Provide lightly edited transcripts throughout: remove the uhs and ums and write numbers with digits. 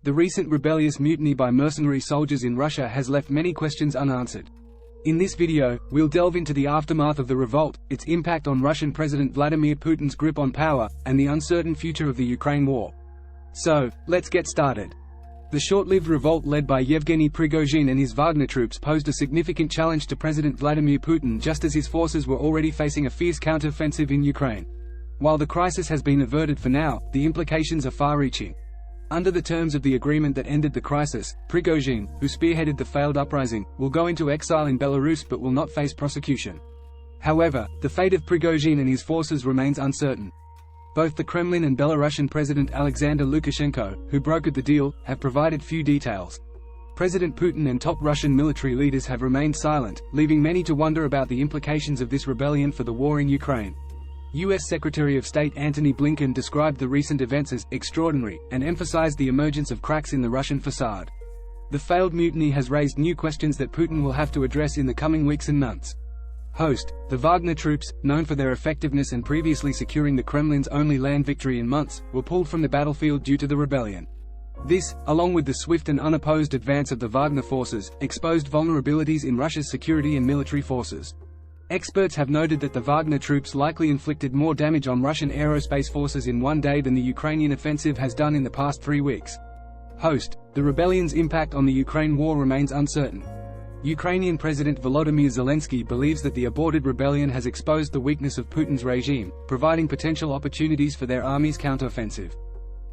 The recent rebellious mutiny by mercenary soldiers in Russia has left many questions unanswered. In this video, we'll delve into the aftermath of the revolt, its impact on Russian President Vladimir Putin's grip on power, and the uncertain future of the Ukraine war. So, let's get started. The short-lived revolt led by Yevgeny Prigozhin and his Wagner troops posed a significant challenge to President Vladimir Putin just as his forces were already facing a fierce counteroffensive in Ukraine. While the crisis has been averted for now, the implications are far-reaching. Under the terms of the agreement that ended the crisis, Prigozhin, who spearheaded the failed uprising, will go into exile in Belarus but will not face prosecution. However, the fate of Prigozhin and his forces remains uncertain. Both the Kremlin and Belarusian President Alexander Lukashenko, who brokered the deal, have provided few details. President Putin and top Russian military leaders have remained silent, leaving many to wonder about the implications of this rebellion for the war in Ukraine. U.S. Secretary of State Antony Blinken described the recent events as extraordinary, and emphasized the emergence of cracks in the Russian facade. The failed mutiny has raised new questions that Putin will have to address in the coming weeks and months. Host: the Wagner troops, known for their effectiveness and previously securing the Kremlin's only land victory in months, were pulled from the battlefield due to the rebellion. This, along with the swift and unopposed advance of the Wagner forces, exposed vulnerabilities in Russia's security and military forces. Experts have noted that the Wagner troops likely inflicted more damage on Russian aerospace forces in one day than the Ukrainian offensive has done in the past 3 weeks. Host: the rebellion's impact on the Ukraine war remains uncertain. Ukrainian President Volodymyr Zelensky believes that the aborted rebellion has exposed the weakness of Putin's regime, providing potential opportunities for their army's counteroffensive.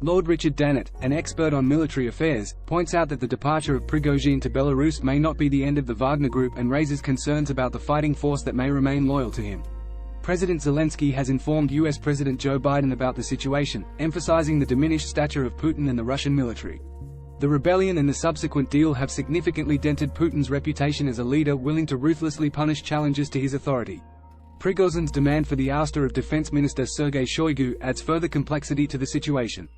Lord Richard Dannett, an expert on military affairs, points out that the departure of Prigozhin to Belarus may not be the end of the Wagner Group and raises concerns about the fighting force that may remain loyal to him. President Zelensky has informed U.S. President Joe Biden about the situation, emphasizing the diminished stature of Putin and the Russian military. The rebellion and the subsequent deal have significantly dented Putin's reputation as a leader willing to ruthlessly punish challenges to his authority. Prigozhin's demand for the ouster of Defense Minister Sergei Shoigu adds further complexity to the situation.